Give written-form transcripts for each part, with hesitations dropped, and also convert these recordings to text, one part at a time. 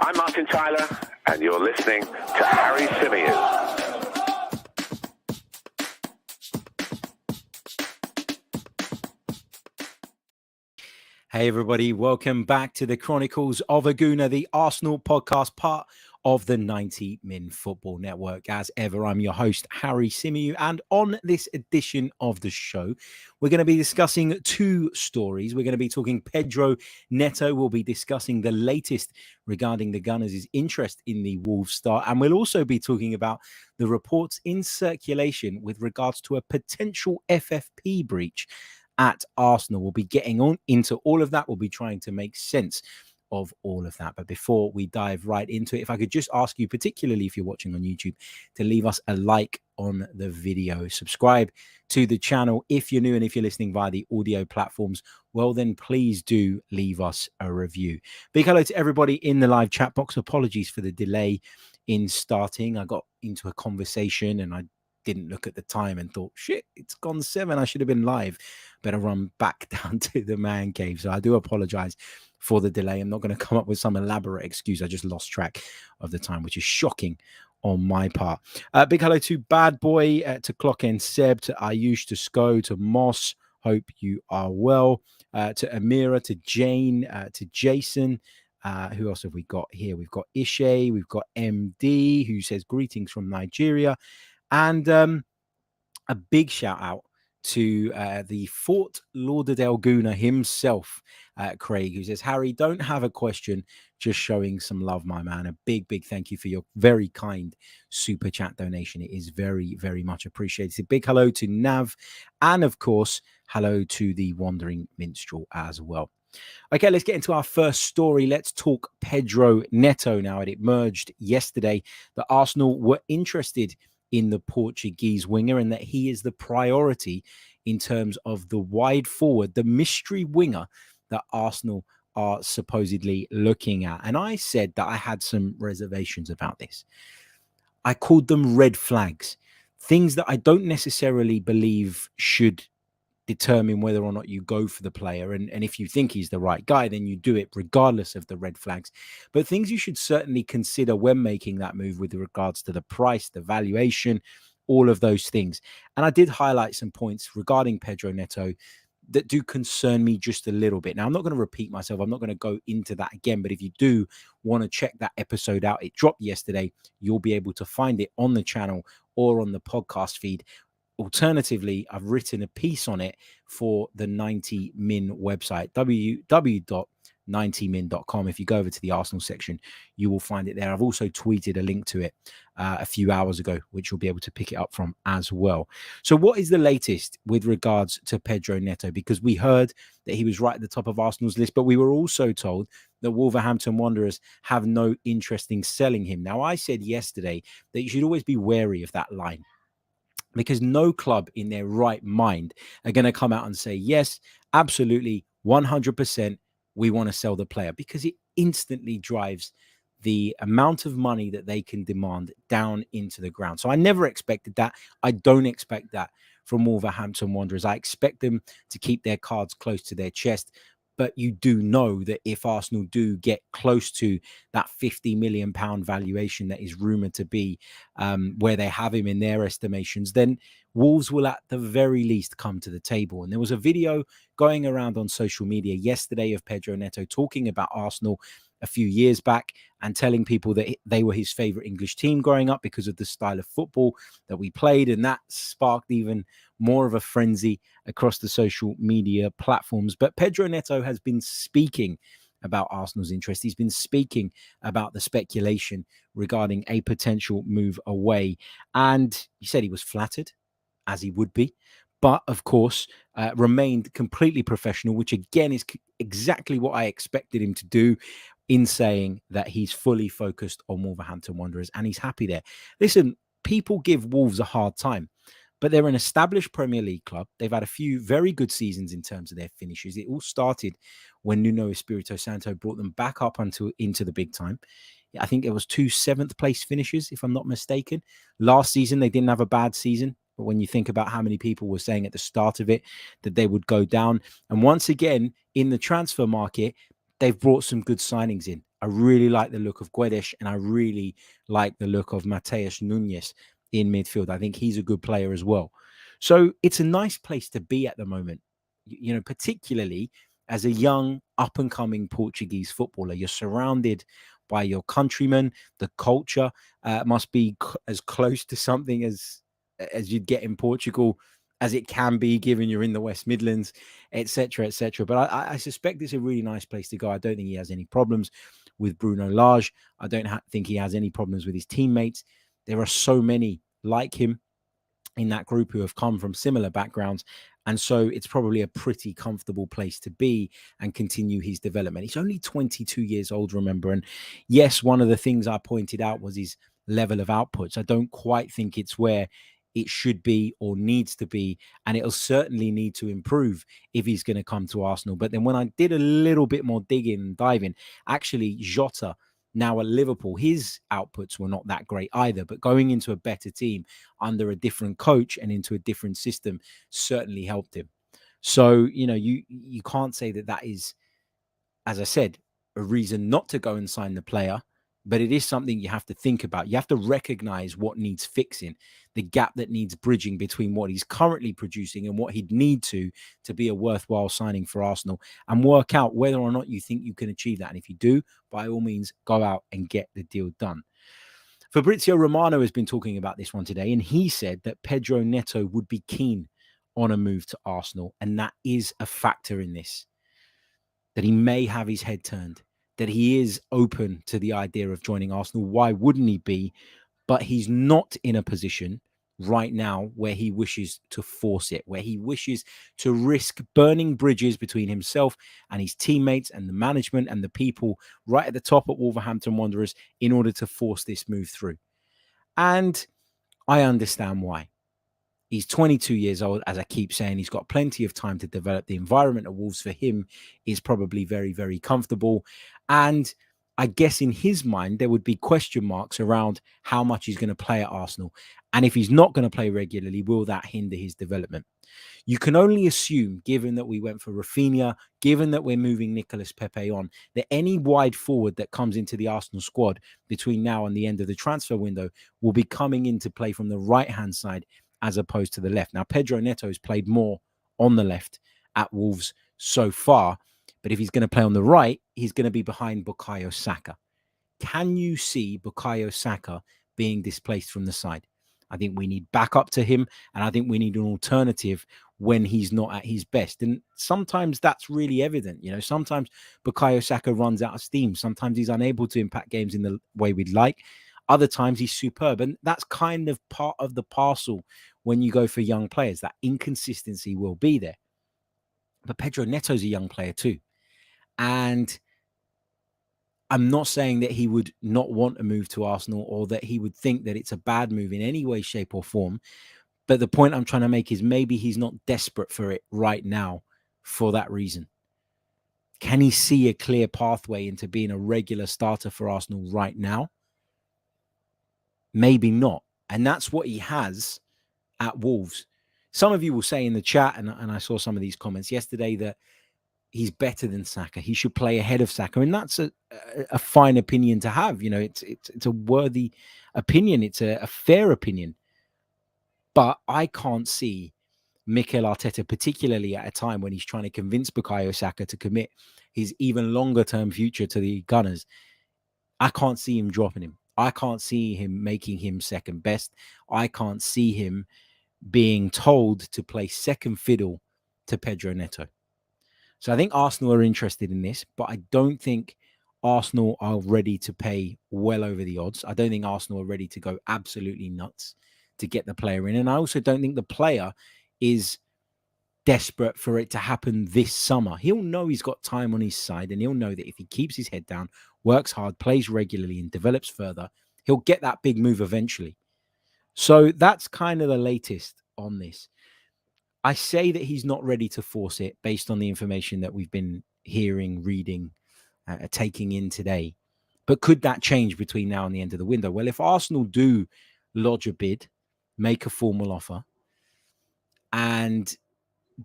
I'm Martin Tyler, and you're listening to Harry Symeou. Hey everybody, welcome back to the Chronicles of a Gooner, the Arsenal podcast, part of the 90 Min Football Network. As ever, I'm your host, Harry Symeou, and on this edition of the show, we're going to be discussing two stories. We're going to be talking Pedro Neto. We'll be discussing the latest regarding the Gunners' interest in the Wolves star, and we'll also be talking about the reports in circulation with regards to a potential FFP breach at Arsenal. We'll be getting on into all of that. We'll be trying to make sense of all of that. But before we dive right into it, if I could just ask you, particularly if you're watching on YouTube, to leave us a like on the video. Subscribe to the channel if you're new, and if you're listening via the audio platforms, well, then please do leave us a review. Big hello to everybody in the live chat box. Apologies for the delay in starting. I got into a conversation and I didn't look at the time and thought, shit, it's gone 7. I should have been live. Better run back down to the man cave. So I do apologize for the delay. I'm not going to come up with some elaborate excuse. I just lost track of the time, which is shocking on my part. Big hello to Bad Boy, to Clock and Seb, to Ayush, to Sko, to Moss. Hope you are well. To Amira, to Jane, to Jason. Who else have we got here? We've got Ishay. We've got MD, who says greetings from Nigeria. And a big shout out to the Fort Lauderdale Gooner himself, Craig, who says, Harry, don't have a question, just showing some love, my man. A big, big thank you for your very kind super chat donation. It is very, very much appreciated. Big hello to Nav, and of course, hello to the Wandering Minstrel as well. Okay, let's get into our first story. Let's talk Pedro Neto now. It emerged yesterday that Arsenal were interested in the Portuguese winger, and that he is the priority in terms of the wide forward, the mystery winger that Arsenal are supposedly looking at. And I said that I had some reservations about this. I called them red flags, things that I don't necessarily believe should determine whether or not you go for the player. And if you think he's the right guy, then you do it regardless of the red flags. But things you should certainly consider when making that move with regards to the price, the valuation, all of those things. And I did highlight some points regarding Pedro Neto that do concern me just a little bit. Now, I'm not going to repeat myself. I'm not going to go into that again. But if you do want to check that episode out, it dropped yesterday. You'll be able to find it on the channel or on the podcast feed. Alternatively, I've written a piece on it for the 90 Min website, www.90min.com. If you go over to the Arsenal section, you will find it there. I've also tweeted a link to it a few hours ago, which you'll be able to pick it up from as well. So what is the latest with regards to Pedro Neto? Because we heard that he was right at the top of Arsenal's list, but we were also told that Wolverhampton Wanderers have no interest in selling him. Now, I said yesterday that you should always be wary of that line, because no club in their right mind are going to come out and say, yes, absolutely, 100%, we want to sell the player, because it instantly drives the amount of money that they can demand down into the ground. So I never expected that. I don't expect that from Wolverhampton Wanderers. I expect them to keep their cards close to their chest. But you do know that if Arsenal do get close to that £50 million valuation that is rumoured to be where they have him in their estimations, then Wolves will at the very least come to the table. And there was a video going around on social media yesterday of Pedro Neto talking about Arsenal a few years back and telling people that they were his favourite English team growing up because of the style of football that we played. And that sparked even more of a frenzy across the social media platforms. But Pedro Neto has been speaking about Arsenal's interest. He's been speaking about the speculation regarding a potential move away. And he said he was flattered, as he would be, but of course remained completely professional, which again is exactly what I expected him to do, in saying that he's fully focused on Wolverhampton Wanderers and he's happy there. Listen, people give Wolves a hard time, but they're an established Premier League club. They've had a few very good seasons in terms of their finishes. It all started when Nuno Espirito Santo brought them back up into the big time. I think it was 2 7th-place finishes, if I'm not mistaken. Last season, they didn't have a bad season. But when you think about how many people were saying at the start of it that they would go down. And once again, in the transfer market, they've brought some good signings in. I really like the look of Guedes, and I really like the look of Mateus Nunes in midfield. I think he's a good player as well. So it's a nice place to be at the moment, particularly as a young, up-and-coming Portuguese footballer. You're surrounded by your countrymen. The culture must be as close to something as you'd get in Portugal as it can be, given you're in the West Midlands, etc., etc. But I suspect it's a really nice place to go. I don't think he has any problems with Bruno Lage. I don't think he has any problems with his teammates. There are so many like him in that group who have come from similar backgrounds. And so it's probably a pretty comfortable place to be and continue his development. He's only 22 years old, remember. And yes, one of the things I pointed out was his level of outputs. I don't quite think it's where it should be or needs to be. And it'll certainly need to improve if he's going to come to Arsenal. But then when I did a little bit more digging and diving, actually, Jota, now at Liverpool, his outputs were not that great either, but going into a better team under a different coach and into a different system certainly helped him. So, you can't say that is, as I said, a reason not to go and sign the player, but it is something you have to think about. You have to recognize what needs fixing, the gap that needs bridging between what he's currently producing and what he'd need to be a worthwhile signing for Arsenal, and work out whether or not you think you can achieve that. And if you do, by all means, go out and get the deal done. Fabrizio Romano has been talking about this one today, and he said that Pedro Neto would be keen on a move to Arsenal, and that is a factor in this, that he may have his head turned, that he is open to the idea of joining Arsenal. Why wouldn't he be? But he's not in a position right now where he wishes to force it, where he wishes to risk burning bridges between himself and his teammates and the management and the people right at the top at Wolverhampton Wanderers in order to force this move through. And I understand why. He's 22 years old, as I keep saying. He's got plenty of time to develop. The environment at Wolves for him is probably very, very comfortable. And I guess in his mind, there would be question marks around how much he's going to play at Arsenal. And if he's not going to play regularly, will that hinder his development? You can only assume, given that we went for Rafinha, given that we're moving Nicolas Pepe on, that any wide forward that comes into the Arsenal squad between now and the end of the transfer window will be coming into play from the right-hand side as opposed to the left. Now, Pedro Neto has played more on the left at Wolves so far, but if he's going to play on the right, he's going to be behind Bukayo Saka. Can you see Bukayo Saka being displaced from the side? I think we need backup to him, and I think we need an alternative when he's not at his best. And sometimes that's really evident. Sometimes Bukayo Saka runs out of steam. Sometimes he's unable to impact games in the way we'd like. Other times he's superb. And that's kind of part of the parcel when you go for young players. That inconsistency will be there. But Pedro Neto's a young player too. And I'm not saying that he would not want a move to Arsenal or that he would think that it's a bad move in any way, shape or form. But the point I'm trying to make is maybe he's not desperate for it right now for that reason. Can he see a clear pathway into being a regular starter for Arsenal right now? Maybe not. And that's what he has at Wolves. Some of you will say in the chat, and I saw some of these comments yesterday, that he's better than Saka. He should play ahead of Saka. And that's a fine opinion to have. It's a worthy opinion. It's a fair opinion. But I can't see Mikel Arteta, particularly at a time when he's trying to convince Bukayo Saka to commit his even longer term future to the Gunners. I can't see him dropping him. I can't see him making him second best. I can't see him being told to play second fiddle to Pedro Neto. So I think Arsenal are interested in this, but I don't think Arsenal are ready to pay well over the odds. I don't think Arsenal are ready to go absolutely nuts to get the player in. And I also don't think the player is desperate for it to happen this summer. He'll know he's got time on his side, and he'll know that if he keeps his head down, works hard, plays regularly, and develops further, he'll get that big move eventually. So that's kind of the latest on this. I say that he's not ready to force it based on the information that we've been hearing, reading, taking in today. But could that change between now and the end of the window? Well, if Arsenal do lodge a bid, make a formal offer, and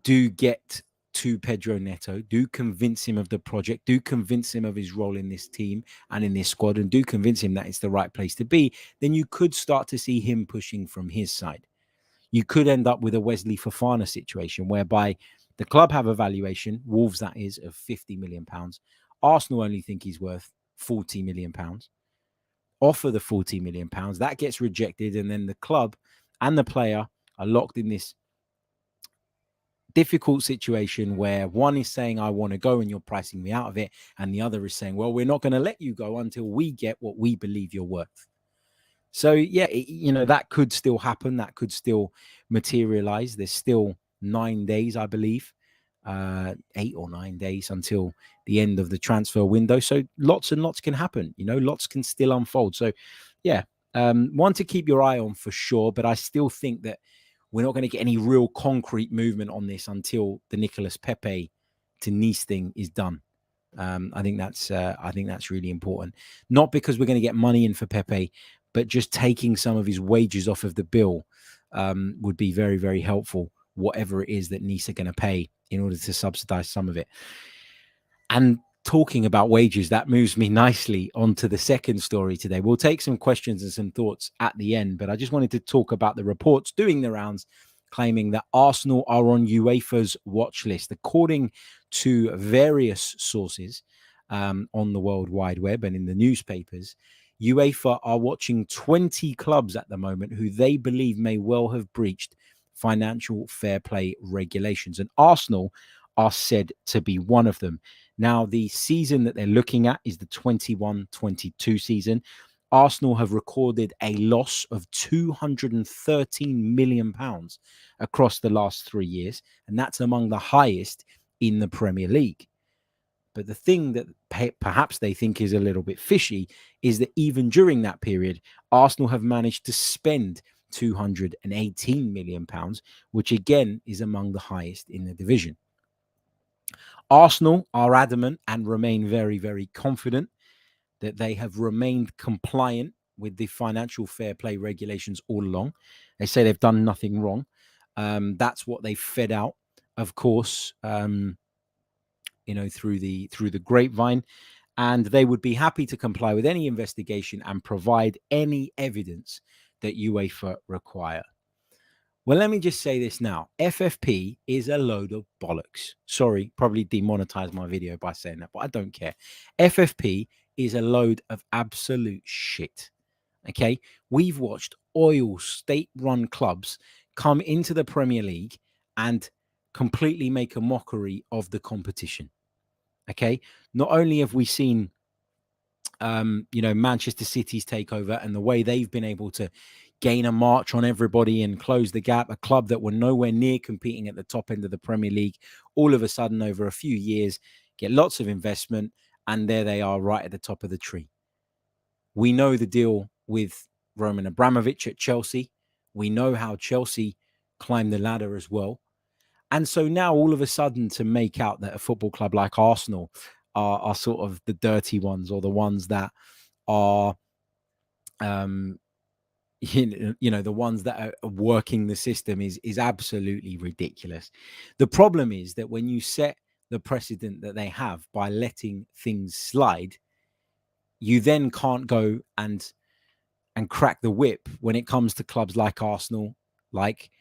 do get to Pedro Neto, do convince him of the project, do convince him of his role in this team and in this squad, and do convince him that it's the right place to be, then you could start to see him pushing from his side. You could end up with a Wesley Fofana situation whereby the club have a valuation, Wolves that is, of £50 million. Arsenal only think he's worth £40 million. Offer the £40 million, that gets rejected, and then the club and the player are locked in this difficult situation where one is saying, I want to go and you're pricing me out of it. And the other is saying, well, we're not going to let you go until we get what we believe you're worth. So, yeah, that could still happen. That could still materialize. There's still 9 days, I believe, 8 or 9 days until the end of the transfer window. So lots and lots can happen. Lots can still unfold. So, yeah, one to keep your eye on for sure. But I still think that we're not going to get any real concrete movement on this until the Nicolas Pepe to Nice thing is done. I think that's really important. Not because we're going to get money in for Pepe, but just taking some of his wages off of the bill would be very, very helpful, whatever it is that Nice are going to pay in order to subsidize some of it. And talking about wages, that moves me nicely onto the second story today. We'll take some questions and some thoughts at the end, but I just wanted to talk about the reports doing the rounds claiming that Arsenal are on UEFA's watch list. According to various sources on the World Wide Web and in the newspapers, UEFA are watching 20 clubs at the moment who they believe may well have breached financial fair play regulations. And Arsenal are said to be one of them. Now, the season that they're looking at is the 21-22 season. Arsenal have recorded a loss of £213 million across the last 3 years, and that's among the highest in the Premier League. But the thing that perhaps they think is a little bit fishy is that even during that period, Arsenal have managed to spend £218 million, which again is among the highest in the division. Arsenal are adamant and remain very, very confident that they have remained compliant with the financial fair play regulations all along. They say they've done nothing wrong. That's what they fed out, of course, through the grapevine, and they would be happy to comply with any investigation and provide any evidence that UEFA require. Well, let me just say this now. FFP is a load of bollocks. Sorry, probably demonetize my video by saying that, but I don't care. FFP is a load of absolute shit. Okay? We've watched oil state-run clubs come into the Premier League and completely make a mockery of the competition. Okay? Not only have we seen Manchester City's takeover and the way they've been able to gain a march on everybody and close the gap, a club that were nowhere near competing at the top end of the Premier League, all of a sudden over a few years, get lots of investment, and there they are right at the top of the tree. We know the deal with Roman Abramovich at Chelsea. We know how Chelsea climbed the ladder as well. And so now all of a sudden to make out that a football club like Arsenal are sort of the dirty ones, or the ones that are, the ones that are working the system is absolutely ridiculous. The problem is that when you set the precedent that they have by letting things slide, you then can't go and crack the whip when it comes to clubs like Arsenal, like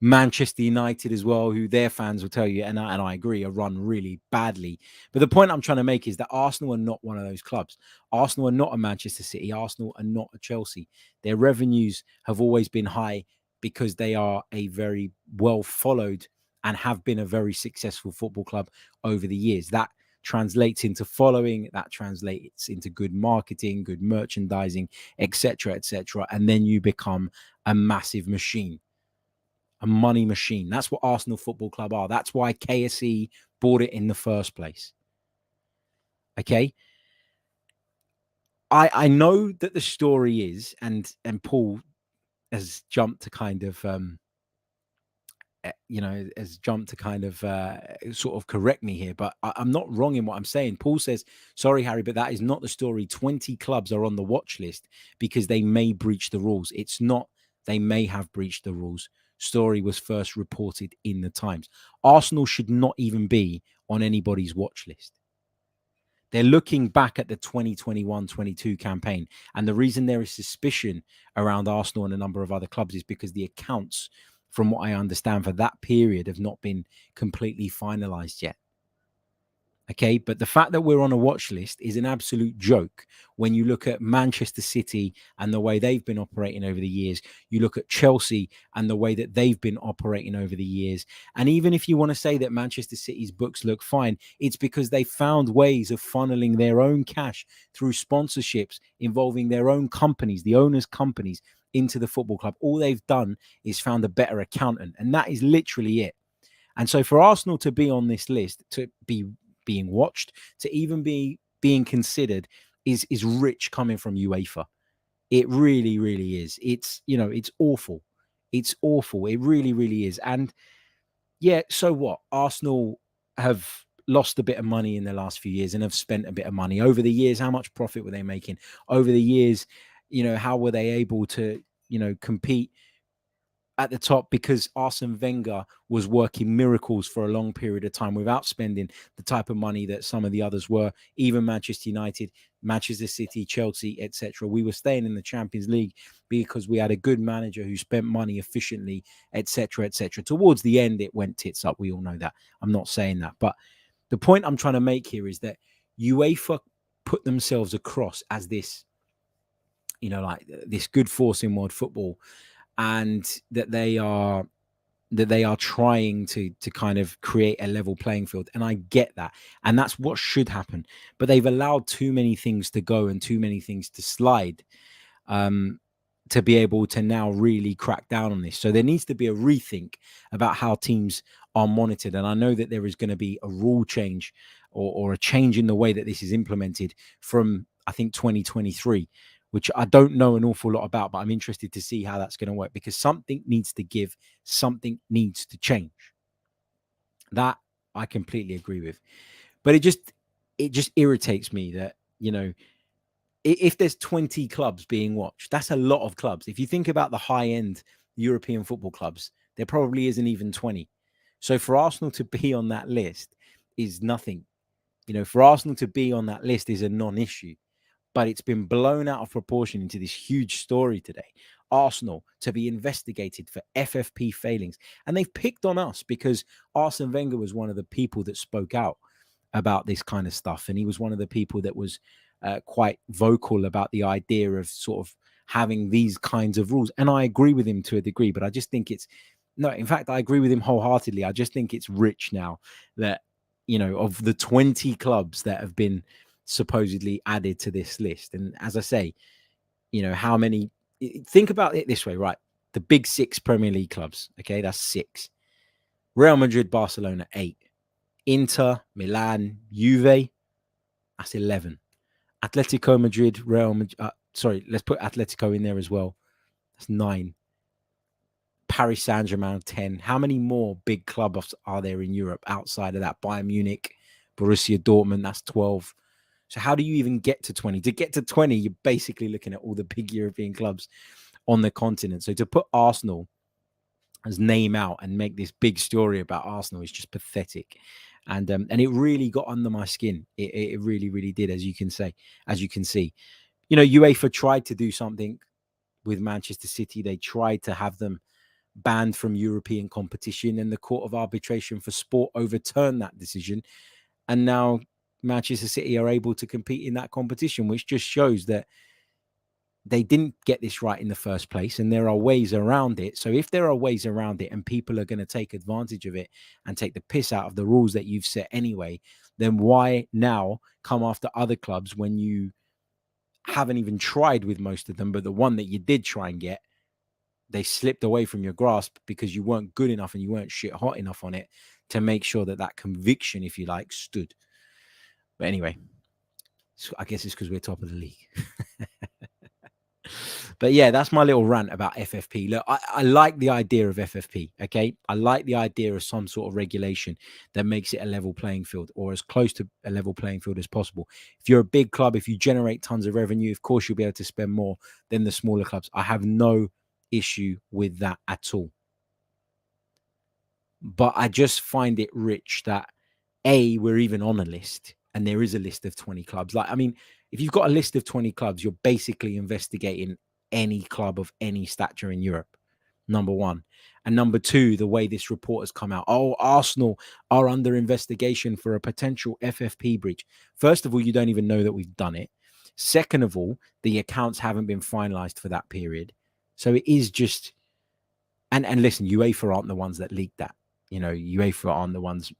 Manchester United as well, who their fans will tell you, and I agree, are run really badly. But the point I'm trying to make is that Arsenal are not one of those clubs. Arsenal are not a Manchester City. Arsenal are not a Chelsea. Their revenues have always been high because they are a very well followed and have been a very successful football club over the years. That translates into following, that translates into good marketing, good merchandising, etc., etc. And then you become a massive machine. A money machine. That's what Arsenal Football Club are. That's why KSE bought it in the first place. Okay. I know that the story is, and Paul has jumped to kind of, sort of correct me here, but I'm not wrong in what I'm saying. Paul says, sorry, Harry, but that is not the story. 20 clubs are on the watch list because they may breach the rules. It's not, they may have breached the rules. story was first reported in the Times. Arsenal should not even be on anybody's watch list. They're looking back at the 2021-22 campaign. And the reason there is suspicion around Arsenal and a number of other clubs is because the accounts, from what I understand, for that period have not been completely finalized yet. Okay, but the fact that we're on a watch list is an absolute joke when you look at Manchester City and the way they've been operating over the years. You look at Chelsea and the way that they've been operating over the years. And even if you want to say that Manchester City's books look fine, it's because they found ways of funneling their own cash through sponsorships involving their own companies, the owners' companies, into the football club. All they've done is found a better accountant, and that is literally it. And so for Arsenal to be on this list, to be being watched, to even be being considered is rich coming from UEFA. It really, really is. It's, you know, it's awful. It's awful. It really, really is. And yeah, so what? Arsenal have lost a bit of money in the last few years and have spent a bit of money over the years. How much profit were they making over the years? You know, how were they able to, you know, compete at the top? Because Arsene Wenger was working miracles for a long period of time without spending the type of money that some of the others were. Even Manchester United, Manchester City, Chelsea, etc. We were staying in the Champions League because we had a good manager who spent money efficiently, etc., etc. Towards the end, it went tits up. We all know that. I'm not saying that, but the point I'm trying to make here is that UEFA put themselves across as this, you know, like this good force in world football, and that they are trying to kind of create a level playing field. And I get that. And that's what should happen. But they've allowed too many things to go and too many things to slide to be able to now really crack down on this. So there needs to be a rethink about how teams are monitored. And I know that there is going to be a rule change or a change in the way that this is implemented from, I think, 2023, which I don't know an awful lot about, but I'm interested to see how that's going to work, because something needs to give, something needs to change. That I completely agree with. But it just irritates me that, you know, if there's 20 clubs being watched, that's a lot of clubs. If you think about the high-end European football clubs, there probably isn't even 20. So for Arsenal to be on that list is nothing. You know, for Arsenal to be on that list is a non-issue. But it's been blown out of proportion into this huge story today. Arsenal to be investigated for FFP failings. And they've picked on us because Arsene Wenger was one of the people that spoke out about this kind of stuff. And he was one of the people that was quite vocal about the idea of sort of having these kinds of rules. And I agree with him to a degree, but I just think it's, no, in fact, I agree with him wholeheartedly. I just think it's rich now that, you know, of the 20 clubs that have been supposedly added to this list. And as I say, you know, how many, think about it this way, right? The big 6 Premier League clubs, okay, that's 6. Real Madrid, Barcelona, 8. Inter, Milan, Juve, that's 11. Atletico Madrid, Real Madrid, let's put Atletico in there as well. That's 9. Paris Saint-Germain, 10. How many more big clubs are there in Europe outside of that? Bayern Munich, Borussia Dortmund, that's 12. So how do you even get to 20? To get to 20, you're basically looking at all the big European clubs on the continent. So to put Arsenal as name out and make this big story about Arsenal is just pathetic. And it really got under my skin. It really, really did, as you can see. You know, UEFA tried to do something with Manchester City. They tried to have them banned from European competition, and the Court of Arbitration for Sport overturned that decision. And now Manchester City are able to compete in that competition, which just shows that they didn't get this right in the first place, and there are ways around it. So if there are ways around it and people are going to take advantage of it and take the piss out of the rules that you've set anyway, then why now come after other clubs when you haven't even tried with most of them, but the one that you did try and get, they slipped away from your grasp because you weren't good enough and you weren't shit hot enough on it to make sure that that conviction, if you like, stood. But anyway, so I guess it's because we're top of the league. But yeah, that's my little rant about FFP. Look, I like the idea of FFP, okay? I like the idea of some sort of regulation that makes it a level playing field, or as close to a level playing field as possible. If you're a big club, if you generate tons of revenue, of course you'll be able to spend more than the smaller clubs. I have no issue with that at all. But I just find it rich that we're even on a list, and there is a list of 20 clubs. Like, I mean, if you've got a list of 20 clubs, you're basically investigating any club of any stature in Europe, number one. And number two, the way this report has come out, Arsenal are under investigation for a potential FFP breach. First of all, you don't even know that we've done it. Second of all, the accounts haven't been finalized for that period. So it is just, and listen, UEFA aren't the ones that leaked that. UEFA aren't the ones,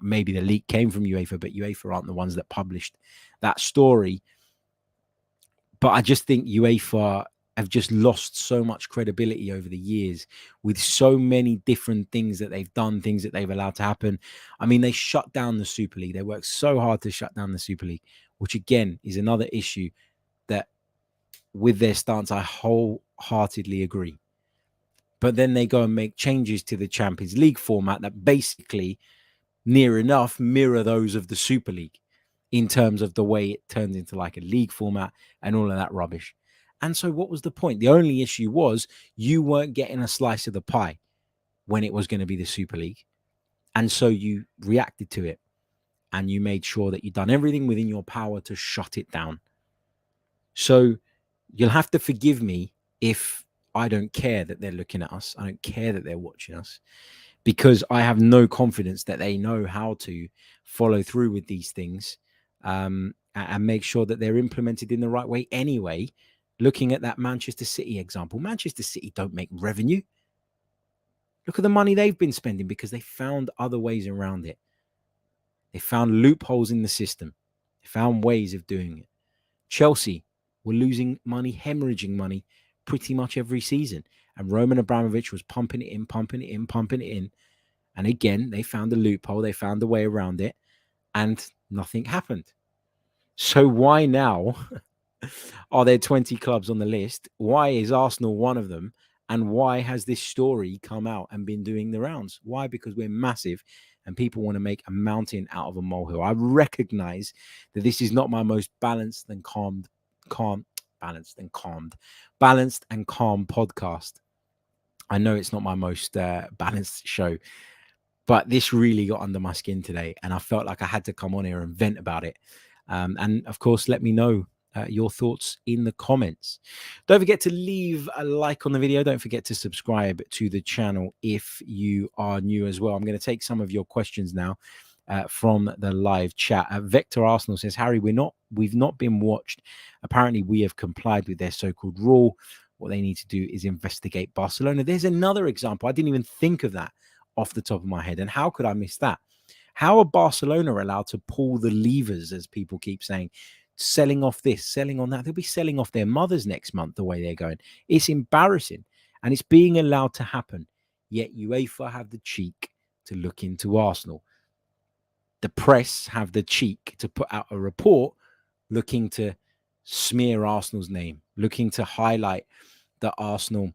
maybe the leak came from UEFA, but UEFA aren't the ones that published that story. But I just think UEFA have just lost so much credibility over the years with so many different things that they've done, things that they've allowed to happen. I mean, they shut down the Super League. They worked so hard to shut down the Super League, which again is another issue that with their stance, I wholeheartedly agree. But then they go and make changes to the Champions League format that basically near enough mirror those of the Super League in terms of the way it turns into like a league format and all of that rubbish. And so what was the point? The only issue was you weren't getting a slice of the pie when it was going to be the Super League. And so you reacted to it and you made sure that you'd done everything within your power to shut it down. So you'll have to forgive me if I don't care that they're looking at us. I don't care that they're watching us, because I have no confidence that they know how to follow through with these things and make sure that they're implemented in the right way anyway. Looking at that Manchester City example, Manchester City don't make revenue. Look at the money they've been spending because they found other ways around it. They found loopholes in the system. They found ways of doing it. Chelsea were losing money, hemorrhaging money pretty much every season. And Roman Abramovich was pumping it in. And again, they found a loophole. They found a way around it and nothing happened. So why now are there 20 clubs on the list? Why is Arsenal one of them? And why has this story come out and been doing the rounds? Why? Because we're massive and people want to make a mountain out of a molehill. I recognize that this is not my most balanced and calm podcast. I know it's not my most balanced show, but this really got under my skin today. And I felt like I had to come on here and vent about it. And of course, let me know your thoughts in the comments. Don't forget to leave a like on the video. Don't forget to subscribe to the channel if you are new as well. I'm going to take some of your questions now from the live chat. Vector Arsenal says, Harry, we've not been watched. Apparently we have complied with their so-called rule. What they need to do is investigate Barcelona. There's another example. I didn't even think of that off the top of my head. And how could I miss that? How are Barcelona allowed to pull the levers, as people keep saying, selling off this, selling on that? They'll be selling off their mothers next month the way they're going. It's embarrassing. And it's being allowed to happen. Yet UEFA have the cheek to look into Arsenal. The press have the cheek to put out a report looking to smear Arsenal's name, looking to highlight that Arsenal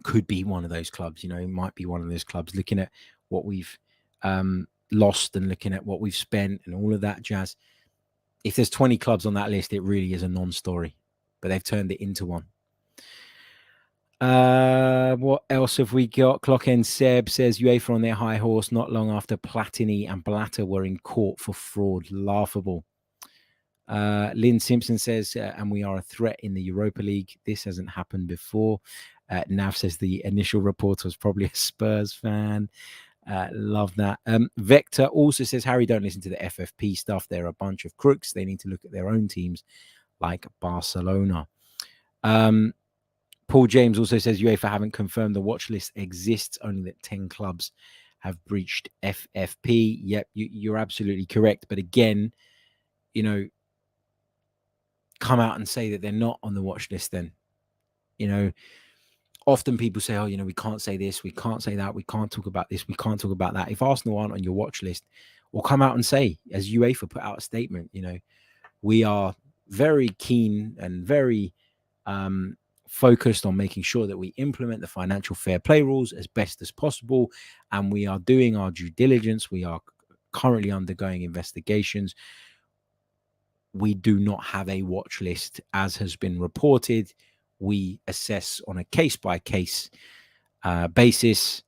could be one of those clubs. It might be one of those clubs, looking at what we've lost and looking at what we've spent and all of that jazz. If there's 20 clubs on that list, it really is a non-story, but they've turned it into one. What else have we got? Clockend Seb says UEFA on their high horse not long after Platini and Blatter were in court for fraud. Laughable. Lynn Simpson says, and we are a threat in the Europa League. This hasn't happened before. Nav says the initial reporter was probably a Spurs fan. Love that. Vector also says, Harry, don't listen to the FFP stuff. They're a bunch of crooks. They need to look at their own teams like Barcelona. Paul James also says UEFA haven't confirmed the watch list exists, only that 10 clubs have breached FFP. Yep, you're absolutely correct. But again, come out and say that they're not on the watch list then. Often people say, we can't say this, we can't say that, we can't talk about this, we can't talk about that. If Arsenal aren't on your watch list, or come out and say, as UEFA put out a statement, we are very keen and very focused on making sure that we implement the financial fair play rules as best as possible. And we are doing our due diligence. We are currently undergoing investigations. We do not have a watch list as has been reported. We assess on a case-by-case basis.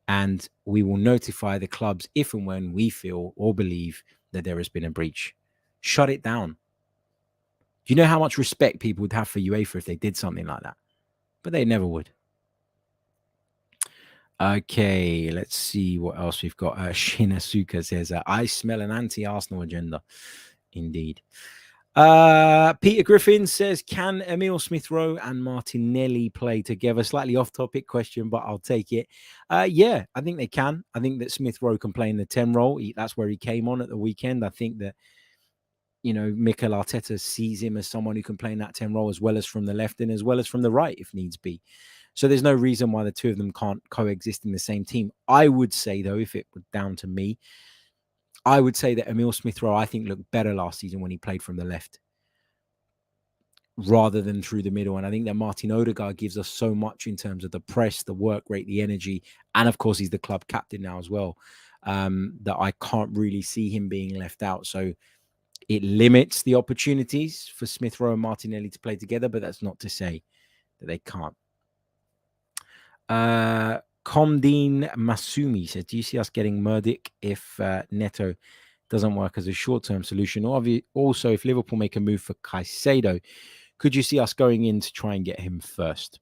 and we will notify the clubs if and when we feel or believe that there has been a breach. Shut it down. Do you know how much respect people would have for UEFA if they did something like that? But they never would. Okay, let's see what else we've got. Shinasuka says, I smell an anti-Arsenal agenda. Indeed. Peter Griffin says, can Emile Smith-Rowe and Martinelli play together? Slightly off-topic question, but I'll take it. Yeah, I think they can. I think that Smith-Rowe can play in the 10 role. That's where he came on at the weekend. I think that, Mikel Arteta sees him as someone who can play in that 10 role as well as from the left and as well as from the right if needs be. So there's no reason why the two of them can't coexist in the same team. I would say, though, if it were down to me, I would say that Emile Smith-Rowe, I think, looked better last season when he played from the left rather than through the middle. And I think that Martin Odegaard gives us so much in terms of the press, the work rate, the energy. And, of course, he's the club captain now as well, that I can't really see him being left out. So it limits the opportunities for Smith-Rowe and Martinelli to play together, but that's not to say that they can't. Comdine Masumi says, do you see us getting Murdic if Neto doesn't work as a short-term solution? Or also, if Liverpool make a move for Caicedo, could you see us going in to try and get him first?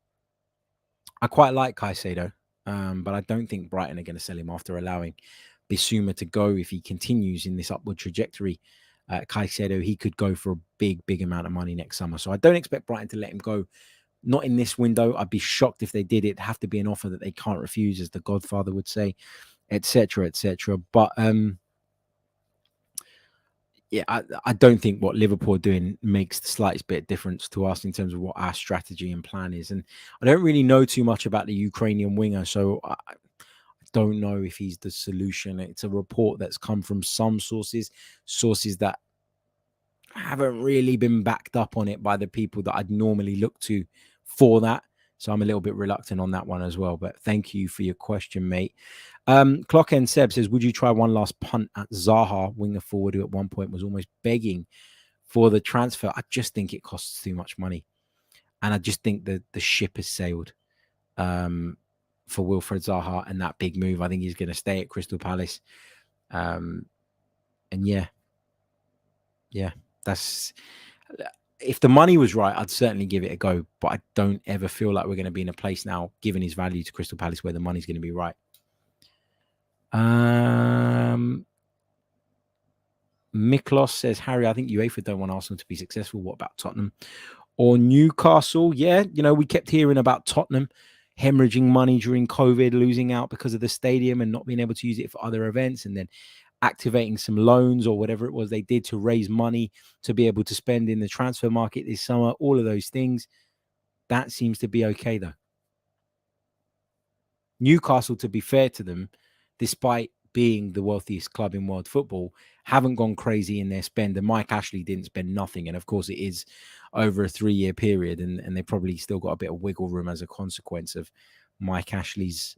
I quite like Caicedo, but I don't think Brighton are going to sell him after allowing Bissouma to go. If he continues in this upward trajectory, Caicedo, he could go for a big amount of money next summer. So I don't expect Brighton to let him go. Not in this window. I'd be shocked if they did. It'd have to be an offer that they can't refuse, as the Godfather would say, etc., etc. But yeah, I don't think what Liverpool are doing makes the slightest bit of difference to us in terms of what our strategy and plan is. And I don't really know too much about the Ukrainian winger, so I don't know if he's the solution. It's a report that's come from some sources that haven't really been backed up on it by the people that I'd normally look to for that. So I'm a little bit reluctant on that one as well. But thank you for your question, mate. Clockend Seb says, would you try one last punt at Zaha, winger forward, who at one point was almost begging for the transfer? I just think it costs too much money. And I just think that the ship has sailed for Wilfred Zaha and that big move. I think he's going to stay at Crystal Palace. And yeah, that's... If the money was right, I'd certainly give it a go. But I don't ever feel like we're going to be in a place now, given his value to Crystal Palace, where the money's going to be right. Miklos says, Harry, I think UEFA don't want Arsenal to be successful. What about Tottenham or Newcastle? Yeah, we kept hearing about Tottenham hemorrhaging money during COVID, losing out because of the stadium and not being able to use it for other events, and then activating some loans or whatever it was they did to raise money to be able to spend in the transfer market this summer. All of those things, that seems to be okay, though. Newcastle, to be fair to them, despite being the wealthiest club in world football, haven't gone crazy in their spend. And Mike Ashley didn't spend nothing. And of course, it is over a 3-year period. And they probably still got a bit of wiggle room as a consequence of Mike Ashley's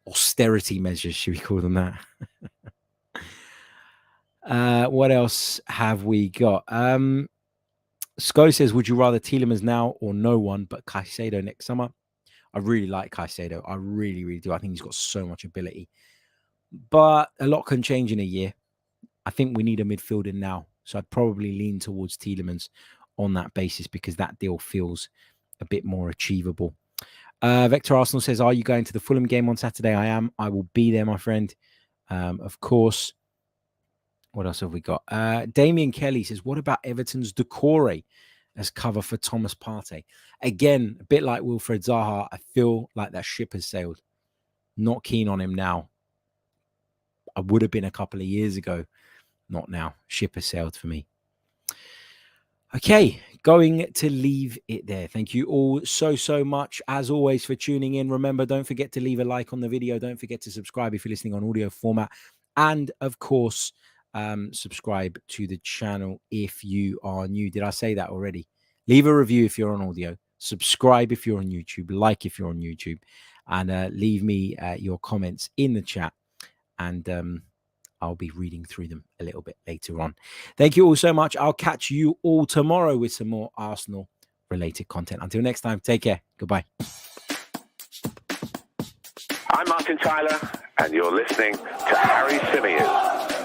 austerity measures, should we call them that? What else have we got? Sko says, would you rather Tielemans now or no one but Caicedo next summer? I really like Caicedo. I really, really do. I think he's got so much ability. But a lot can change in a year. I think we need a midfielder now. So I'd probably lean towards Tielemans on that basis because that deal feels a bit more achievable. Vector Arsenal says, are you going to the Fulham game on Saturday? I am. I will be there, my friend. Of course. What else have we got? Damien Kelly says, what about Everton's Doucouré as cover for Thomas Partey? Again, a bit like Wilfred Zaha, I feel like that ship has sailed. Not keen on him now. I would have been a couple of years ago. Not now. Ship has sailed for me. Okay, going to leave it there. Thank you all so much, as always, for tuning in. Remember, don't forget to leave a like on the video. Don't forget to subscribe if you're listening on audio format. And, of course, subscribe to the channel if you are new. Did I say that already? Leave a review if you're on audio. Subscribe if you're on YouTube. Like if you're on YouTube. And leave me your comments in the chat. And I'll be reading through them a little bit later on. Thank you all so much. I'll catch you all tomorrow with some more Arsenal-related content. Until next time, take care. Goodbye. I'm Martin Tyler, and you're listening to Harry Symeou.